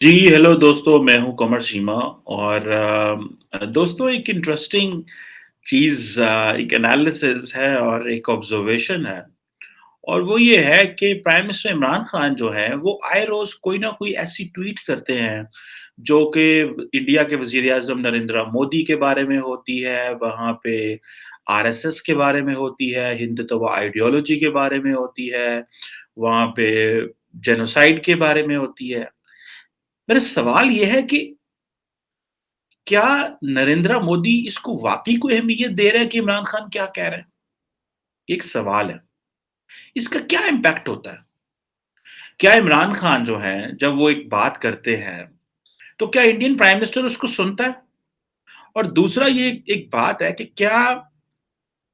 जी, hello दोस्तों, मैं हूँ कमर सीमा और दोस्तों एक इंटरेस्टिंग चीज़ एक एनालिसिस है और एक ऑब्ज़र्वेशन है और वो ये है कि प्राइम मिनिस्टर इमरान खान जो हैं, वो आए रोज़ कोई ना कोई ऐसी ट्वीट करते हैं, जो कि इंडिया के वज़ीर-ए-आज़म नरेंद्र मोदी के बारे में होती है, वहाँ पे आरएसएस के बारे में होती है, हिंदुत्व आइडियोलॉजी के बारे में होती है, वहाँ पे जेनोसाइड के बारे में होती है। मेरा सवाल ये है कि क्या नरेंद्र मोदी इसको वाक़ई कोई अहमियत दे रहे हैं कि इमरान खान क्या कह रहे हैं? ये एक सवाल है। इसका क्या इम्पैक्ट होता है? क्या इमरान खान जो हैं, जब वो एक बात करते हैं, तो क्या इंडियन प्राइम मिनिस्टर उसको सुनता है? और दूसरा ये एक बात है कि क्या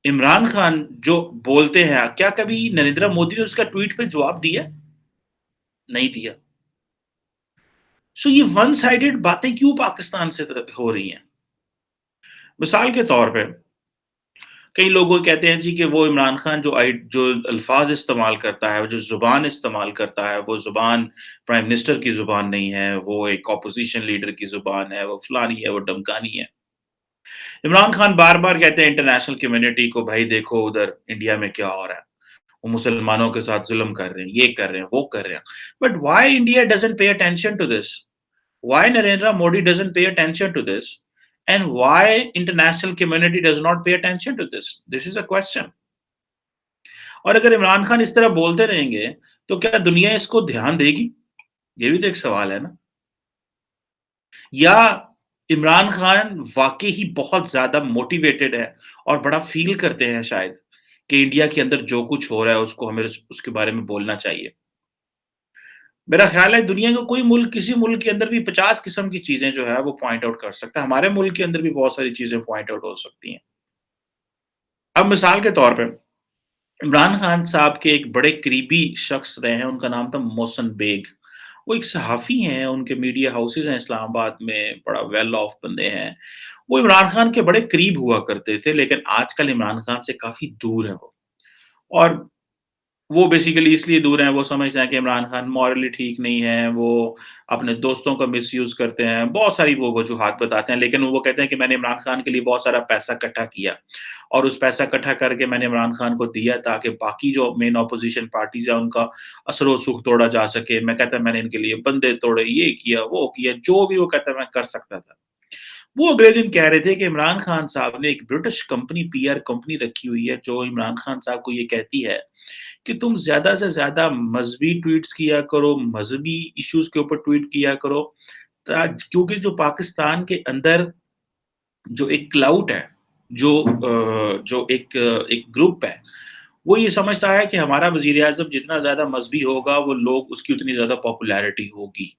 इमरान खान जो बोलते हैं, क्या कभी नरेंद्र मोदी ने उसका ट्वीट पे जवाब दिया? नहीं दिया। सो ये वन साइडेड बातें क्यों पाकिस्तान से हो रही हैं? मिसाल के तौर पे कई लोग वो कहते हैं जी कि वो इमरान खान जो अल्फ़ाज़ इस्तेमाल करता है, जो ज़ुबान इस्तेमाल करता है, वो ज़ुबान प्राइम मिनिस्टर की ज़ुबान नहीं है, वो एक ऑपोज़िशन लीडर की ज़ुबान है, वो फलानी है, वो ढमकानी है। इमरान खान बार-बार कहते हैं इंटरनेशनल कम्युनिटी को भाई देखो उधर इंडिया में क्या हो रहा है। वो मुसलमानों के साथ ज़ुल्म कर रहे हैं, ये कर रहे हैं, वो कर रहे हैं। But why India doesn't pay attention to this? Why Narendra Modi doesn't pay attention to this? And why international community does not pay attention to this? This is a question. और अगर इमरान खान इस तरह बोलते रहेंगे, तो क्या दुनिया इसको ध्यान देगी? ये भी तो एक सवाल है ना। या इमरान खान वाक़ई ही बहुत ज़्यादा मोटिवेटेड है और बड़ा फ़ील करते हैं शायद, कि इंडिया के अंदर जो कुछ हो रहा है उसको हमें उसके बारे में बोलना चाहिए। मेरा ख़्याल है दुनिया का कोई मुल्क किसी मुल्क के अंदर भी 50 किस्म की चीज़ें जो है वो पॉइंट आउट कर सकता है। हमारे मुल्क के अंदर भी बहुत सारी चीज़ें पॉइंट आउट हो सकती हैं। अब मिसाल के तौर पे इमरान खान साहब के एक बड़े करीबी शख्स रहे हैं, उनका नाम था मोहसिन बेग। वो एक सहाफ़ी हैं, उनके मीडिया हाउसेज़ हैं इस्लामाबाद में, बड़ा वेल ऑफ बंदे हैं। वो इमरान खान के बड़े करीब हुआ करते थे, लेकिन आजकल इमरान खान से काफ़ी दूर हैं वो। और वो बेसिकली इसलिए दूर हैं, वो समझते हैं कि इमरान खान मॉरली ठीक नहीं है, वो अपने दोस्तों का मिसयूज़ करते हैं, बहुत सारी वो वजूहात बताते हैं, लेकिन वो कहते हैं कि मैंने इमरान खान के लिए बहुत सारा पैसा इकट्ठा किया और उस पैसा इकट्ठा करके मैंने इमरान खान को दिया ताकि बाकी जो मेन ऑपोज़िशन पार्टीज़ हैं, उनका असर-ओ-सुख तोड़ा जा सके। मैं कहता है मैंने इनके लिए बंदे तोड़े, ये किया, वो किया, जो भी वो कहता है मैं कर सकता था। वो अगले दिन कह रहे थे कि इमरान खान साहब ने एक ब्रिटिश कंपनी पीआर कंपनी रखी हुई है, जो इमरान खान साहब को ये कहती है कि तुम ज़्यादा से ज़्यादा मज़हबी ट्वीट्स किया करो, मज़हबी इश्यूज़ के ऊपर ट्वीट किया करो, ताज क्योंकि जो पाकिस्तान के अंदर जो एक क्लाउट है, जो एक ग्रुप है, वो ये समझता है कि हमारा वज़ीर-ए-आज़म जितना ज़्यादा मज़हबी होगा, वो लोग उसकी उतनी ज़्यादा पॉपुलैरिटी होगी।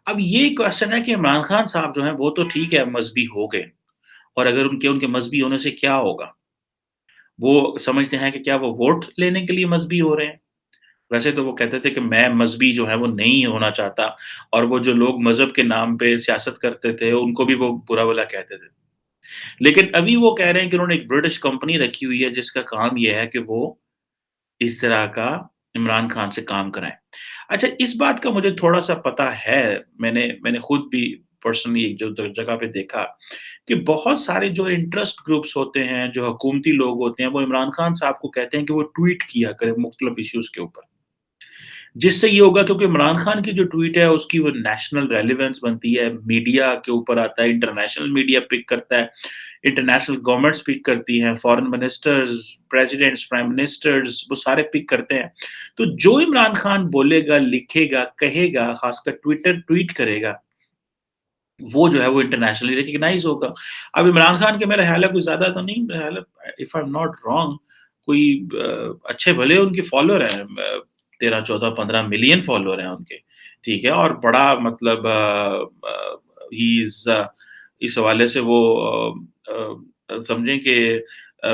अब ये क्वेश्चन है कि इमरान खान साहब जो हैं, वो तो ठीक है मज़हबी हो गए और अगर उनके उनके मज़हबी होने से क्या होगा? वो समझते हैं कि क्या वो वोट लेने के लिए मज़हबी हो रहे हैं? वैसे तो वो कहते थे कि मैं मज़हबी जो है वो नहीं होना चाहता और वो जो लोग मज़हब के नाम पे सियासत करते थे, उनको भी वो बुरा-भला कहते थे। लेकिन अभी वो कह रहे हैं कि उन्होंने एक ब्रिटिश कंपनी रखी हुई है जिसका काम ये है कि वो इस तरह का इमरान खान से काम कराएँ। अच्छा इस बात का मुझे थोड़ा-सा पता है, मैंने मैंने खुद भी पर्सनली एक जो द जगह पे देखा कि बहुत सारे जो इंटरेस्ट ग्रुप्स होते हैं, जो हुकूमती लोग होते हैं, वो इमरान खान साहब को कहते हैं कि वो ट्वीट किया करें मुख्तलिफ इश्यूज़ के ऊपर। जिससे ये होगा क्योंकि इमरान खान की जो ट्वीट है उसकी वो नेशनल रेलेवेंस बनती है, मीडिया के ऊपर आता है, इंटरनेशनल मीडिया पिक करता है, इंटरनेशनल गवर्नमेंट्स पिक करती हैं, foreign ministers, presidents, prime ministers वो सारे पिक करते हैं। तो जो इमरान खान बोलेगा, लिखेगा, कहेगा, खासकर ट्विटर ट्वीट करेगा, वो जो है वो इंटरनेशनली रिकॉग्नाइज़ होगा। अब इमरान खान के मेरा ख़्याल है कोई ज़्यादा तो नहीं, मेरा ख़्याल है if I am not wrong कोई अच्छे भले उनके फॉलोवर हैं 13, 14, 15 मिलियन फॉलोवर हैं उनके, ठीक है? और बड़ा मतलब ही इज़ इस हवाले से वो समझें कि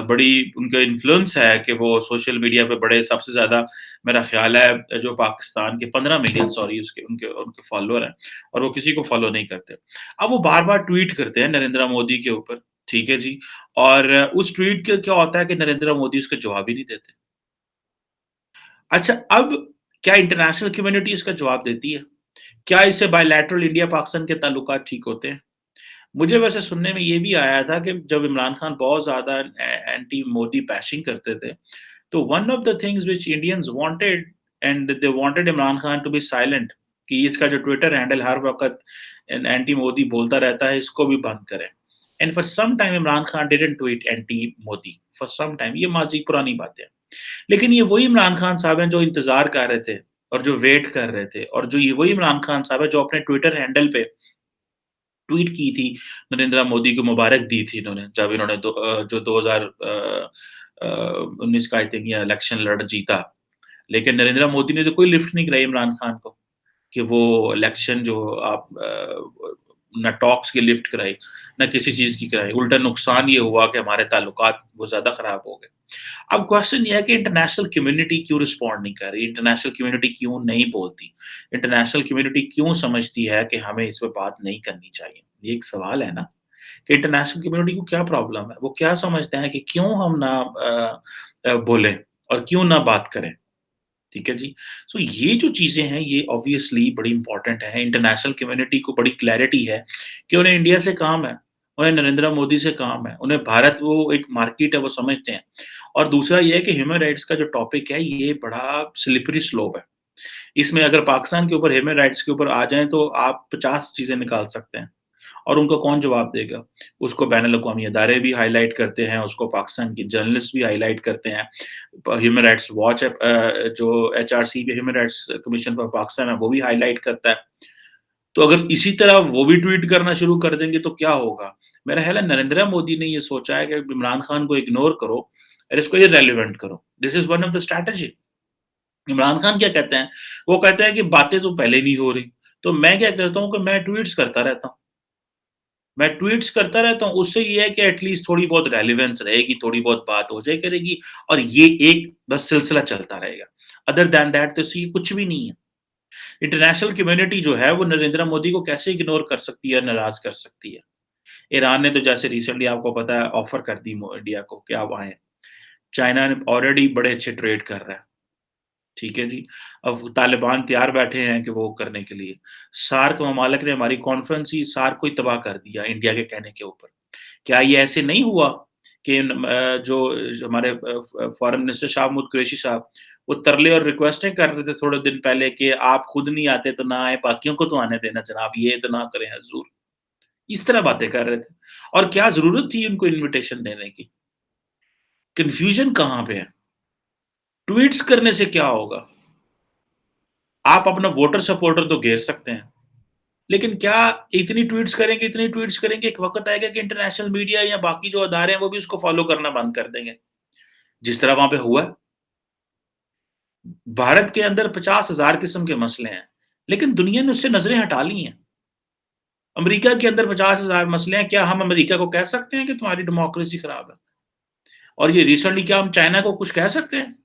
बड़ी उनका इन्फ्लुएंस है कि वो सोशल मीडिया पे बड़े सबसे ज़्यादा मेरा ख़्याल है जो पाकिस्तान के 15 मिलियन सॉरी उसके उनके उनके फॉलोवर हैं और वो किसी को फॉलो नहीं करते। अब वो बार-बार ट्वीट करते हैं नरेंद्र मोदी के ऊपर, ठीक है जी? और उस ट्वीट के क्या होता है कि नरेंद्र मोदी उसका जवाब ही नहीं देते। अच्छा अब क्या इंटरनेशनल कम्युनिटी इसका जवाब देती है? क्या इससे बायलैटरल इंडिया-पाकिस्तान के ताल्लुकात ठीक होते हैं? मुझे वैसे सुनने में ये भी आया था कि जब इमरान खान बहुत ज़्यादा एंटी मोदी बैशिंग करते थे, तो one of the things which Indians wanted and they wanted Imran Khan to be silent कि इसका जो ट्विटर हैंडल हर वक़्त एंटी मोदी बोलता रहता है, इसको भी बंद करें। And for some time Imran Khan didn't tweet anti Modi, for some time, ये माज़ी पुरानी बात है। लेकिन ये वही इमरान खान साहब हैं जो इंतज़ार कर रहे थे और जो वेट कर रहे थे और जो ये वही इमरान खान साहब हैं जो अपने ट्विटर हैंडल पे ट्वीट की थी, नरेंद्र मोदी को मुबारक दी थी इन्होंने, जब इन्होंने जो 19 का आई थिंक ये इलेक्शन लड़ जीता। लेकिन नरेंद्र मोदी ने तो कोई लिफ्ट नहीं कराई इमरान खान को, कि वो इलेक्शन जो आप ना टॉक्स की लिफ्ट कराई, ना किसी चीज़ की कराई। उल्टा नुकसान ये हुआ कि हमारे ताल्लुकात वो ज़्यादा खराब हो गए। अब क्वेश्चन ये है कि इंटरनेशनल कम्युनिटी क्यों रिस्पॉन्ड नहीं कर रही? इंटरनेशनल कम्युनिटी क्यों नहीं बोलती? इंटरनेशनल कम्युनिटी क्यों समझती है कि हमें इस पे बात नहीं करनी चाहिए? ये एक सवाल है ना, कि इंटरनेशनल कम्युनिटी को क्या प्रॉब्लम है? वो क्या समझते हैं कि क्यों हम ना बोलें और क्यों ना बात करें? ठीक है जी। सो ये जो चीज़ें हैं ये ऑब्वियसली बड़ी इम्पोर्टेंट हैं। इंटरनेशनल कम्युनिटी को बड़ी क्लैरिटी है कि उन्हें इंडिया से काम है, उन्हें नरेंद्र मोदी से काम है, उन्हें भारत वो एक मार्केट है वो समझते हैं। और दूसरा ये है कि ह्यूमन राइट्स का जो टॉपिक है ये बड़ा स्लिपरी स्लोप है। इसमें अगर पाकिस्तान के ऊपर ह्यूमन राइट्स के ऊपर आ जाएँ तो आप 50 चीज़ें निकाल सकते हैं। और उनको कौन जवाब देगा? उसको बैनुल-अक़वामी अदारे भी हाइलाइट करते हैं, उसको पाकिस्तान के जर्नलिस्ट भी हाइलाइट करते हैं। ह्यूमन राइट्स वॉच जो HRC human rights commission for Pakistan है, वो भी हाइलाइट करता है। तो अगर इसी तरह वो भी ट्वीट करना शुरू कर देंगे तो क्या होगा? मेरा ख़्याल है नरेंद्र मोदी ने ये सोचा है कि इमरान खान को इग्नोर करो और इसको इर्रेलेवेंट करो। This is one of the strategy. Imran Khan क्या कहते हैं? वो कहते हैं कि बातें तो पहले नहीं हो रही, तो मैं क्या करता हूँ कि मैं ट्वीट्स करता रहता हूँ। मैं ट्वीट्स करता रहता हूँ, उससे ये है कि एटलीस्ट थोड़ी बहुत रेलेवेंस रहेगी, थोड़ी बहुत बात हो जाया करेगी और ये एक बस सिलसिला चलता रहेगा। अदर दैन दैट तो ये कुछ भी नहीं है। इंटरनेशनल कम्युनिटी जो है वो नरेंद्र मोदी को कैसे इग्नोर कर सकती है, नाराज़ कर सकती है। ईरान ने तो जैसे रिसेंटली आपको पता है ऑफ़र कर दी मो इंडिया को कि आप आएँ। चाइना ने ऑलरेडी बड़े अच्छे ट्रेड कर रहा है। ठीक है जी। अब तालिबान तैयार बैठे हैं कि वो करने के लिए। सार्क ममालिक ने हमारी कॉन्फ्रेंस ही सार्क को ही तबाह कर दिया इंडिया के कहने के ऊपर। क्या ये ऐसे नहीं हुआ कि जो हमारे फॉरेन मिनिस्टर शाह महमूद कुरैशी साहब, वो तरले और रिक्वेस्टें कर रहे थे थोड़े दिन पहले कि आप खुद नहीं आते तो ना आए, बाकियों को तो आने देना जनाब, ये तो ना करें हज़ूर। इस तरह बातें कर रहे थे और क्या ज़रूरत थी उनको इन्विटेशन देने की? कन्फ्यूज़न कहाँ पे है? ट्वीट्स करने से क्या होगा? आप अपना वोटर सपोर्टर तो घेर सकते हैं। लेकिन क्या इतनी ट्वीट्स करेंगे, एक वक़्त आएगा कि इंटरनेशनल मीडिया या बाकी जो अदारे हैं, वो भी उसको फ़ॉलो करना बंद कर देंगे। जिस तरह वहाँ पे हुआ है। भारत के अंदर 50,000 किस्म के मसले हैं, लेकिन दुनिया ने उससे नज़रें हटा ली हैं। अमेरिका के अंदर 50,000 मसले हैं, क्या हम अमेरिका को कह सकते हैं कि तुम्हारी डेमोक्रेसी खराब है? और ये रिसेंटली क्या हम चाइना को कुछ कह सकते हैं?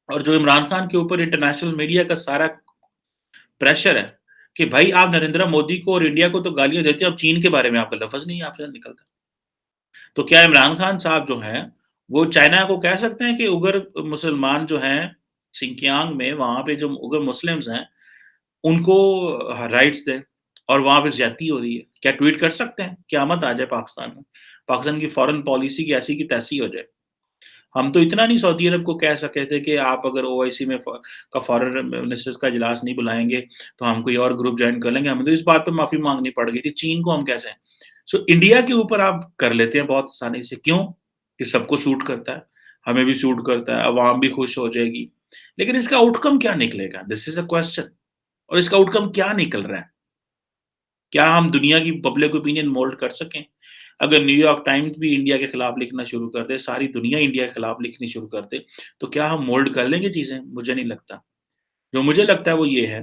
और जो इमरान खान के ऊपर इंटरनेशनल मीडिया का सारा प्रेशर है कि भाई आप नरेंद्र मोदी को और इंडिया को तो गालियाँ देते हो, अब चीन के बारे में आपका लफ़्ज़ नहीं आपसे निकलता। तो क्या इमरान खान साहब जो हैं, वो चाइना को कह सकते हैं कि उगर मुसलमान जो हैं, सिंकियांग में वहाँ पे जो उगर मुस्लिम्स हैं, उनको राइट्स दें और वहाँ पे ज़्यादती हो रही है। क्या ट्वीट कर सकते हैं? क़यामत आ जाए पाकिस्तान में। पाकिस्तान की फ़ॉरेन पॉलिसी की ऐसी की तैसी हो जाए। हम तो इतना नहीं सऊदी अरब को कह सके थे कि आप अगर ओआईसी में फ़ॉरेन मिनिस्टर्स का इजलास नहीं बुलाएँगे, तो हम कोई और ग्रुप जॉइन कर लेंगे। हमें तो इस बात पे माफ़ी माँगनी पड़ गई थी। चीन को हम कैसे सो इंडिया के ऊपर आप कर लेते हैं बहुत आसानी से, क्यों? कि सबको सूट करता है, हमें भी सूट करता है, अवाम भी खुश हो जाएगी। लेकिन इसका आउटकम क्या निकलेगा? दिस इज़ अ क्वेश्चन और इसका आउटकम क्या निकल रहा है? क्या हम दुनिया की पब्लिक ओपिनियन मोल्ड कर सकें? अगर न्यूयॉर्क टाइम्स भी इंडिया के खिलाफ लिखना शुरू कर दे, सारी दुनिया इंडिया के खिलाफ लिखनी शुरू कर दे, तो क्या हम मोल्ड कर लेंगे चीज़ें? मुझे नहीं लगता। जो मुझे लगता है वो ये है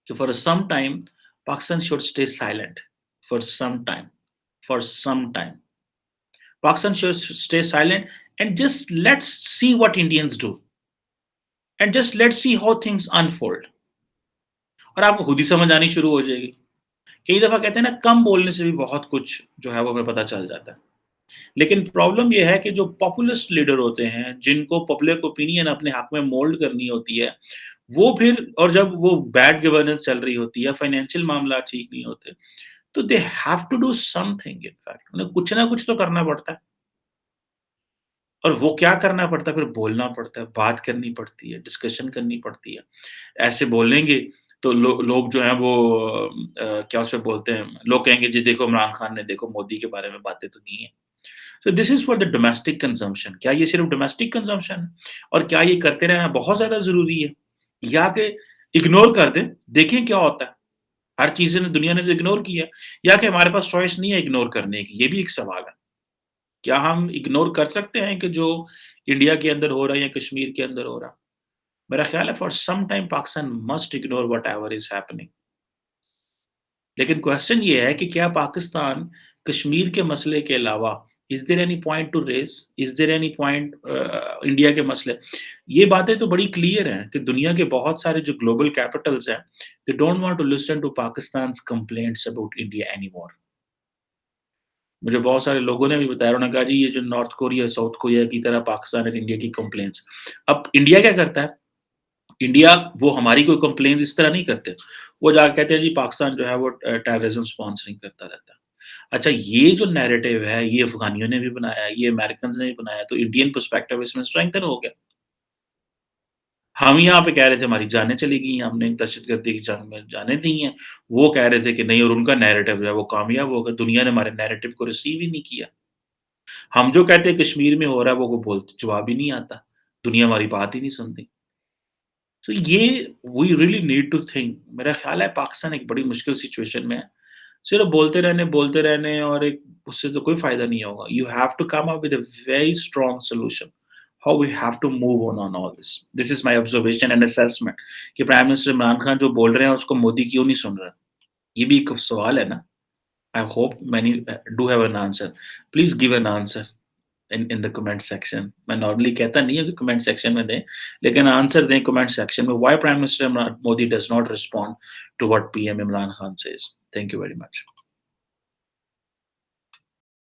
कि for some time Pakistan should stay silent for some time, for some time. Pakistan should stay silent and just let's see what Indians do and just let's see how things unfold. और आपको खुद ही समझ आनी शुरू हो जाएगी। कई दफ़ा कहते हैं ना कम बोलने से भी बहुत कुछ जो है वो हमें पता चल जाता है। लेकिन प्रॉब्लम ये है कि जो पॉपुलिस्ट लीडर होते हैं, जिनको पब्लिक ओपिनियन अपने हक में मोल्ड करनी होती है, वो फिर और जब वो बैड गवर्नेंस चल रही होती है, फाइनेंशियल मामला ठीक नहीं होते, तो they have to do something in fact उन्हें कुछ ना कुछ तो करना पड़ता है। और वो क्या करना पड़ता है, फिर बोलना पड़ता है, बात करनी पड़ती है, डिस्कशन करनी पड़ती है। ऐसे बोलेंगे तो लोग जो हैं वो क्या उसे बोलते हैं, लोग कहेंगे जी देखो इमरान खान ने देखो मोदी के बारे में बातें तो की हैं। So this is for the domestic consumption. क्या ये सिर्फ़ डोमेस्टिक कंजम्पशन है? और क्या ये करते रहना बहुत ज़्यादा ज़रूरी है? या कि इग्नोर कर दें, देखें क्या होता है? हर चीज़ें ने दुनिया ने तो इग्नोर किया है, या कि हमारे पास चॉइस नहीं है इग्नोर करने की, ये भी एक सवाल है। क्या हम इग्नोर कर सकते हैं कि जो इंडिया के अंदर हो रहा है या कश्मीर के अंदर हो रहा है? मेरा ख्याल है for some time Pakistan must ignore whatever is happening. लेकिन क्वेश्चन ये है कि क्या पाकिस्तान कश्मीर के मसले के अलावा is there any point to raise? Is there any point India के मसले? ये बातें तो बड़ी क्लियर हैं कि दुनिया के बहुत सारे जो ग्लोबल कैपिटल्स हैं, they don't want to listen to Pakistan's complaints about India anymore. मुझे बहुत सारे लोगों ने भी बताया, उन्होंने कहा जी ये जो नॉर्थ कोरिया, साउथ कोरिया की तरह पाकिस्तान और इंडिया की कंप्लेंट्स। अब इंडिया क्या करता है? इंडिया वो हमारी कोई कंप्लेंट इस तरह नहीं करते। वो जाके कहते हैं जी पाकिस्तान जो है वो टेररिज्म स्पॉन्सरिंग करता रहता है। अच्छा ये जो नैरेटिव है ये अफ़गानियों ने भी बनाया है, ये अमेरिकन्स ने भी बनाया है, तो इंडियन पर्सपेक्टिव इसमें स्ट्रेंथन हो गया। हम यहाँ पे कह रहे थे हमारी जानें चली गई हैं, हमने दहशतगर्दी की जंग में जानें दी हैं। वो कह रहे थे कि नहीं और उनका नैरेटिव जो है वो कामयाब हो गया, दुनिया ने हमारे नैरेटिव को रिसीव ही नहीं किया। हम जो कहते हैं कश्मीर में हो रहा है वो बोल जवाब ही नहीं आता। दुनिया हमारी बात ही नहीं सुनती। तो ये we really need to think. मेरा ख्याल है पाकिस्तान एक बड़ी मुश्किल सिचुएशन में है। सिर्फ बोलते रहने और एक उससे तो कोई फ़ायदा नहीं होगा। You have to come up with a very strong solution, how we have to move on all this. This is my observation and assessment कि प्राइम मिनिस्टर इमरान खान जो बोल रहे हैं उसको मोदी क्यों नहीं सुन रहा? ये भी एक सवाल है ना? I hope many do have an answer. Please give an answer in the comment section. मैं नॉर्मली कहता नहीं हूँ कि कमेंट सेक्शन में दें, लेकिन आंसर दें कमेंट सेक्शन में। Why prime minister Imran Modi does not respond to what PM Imran Khan says? Thank you very much.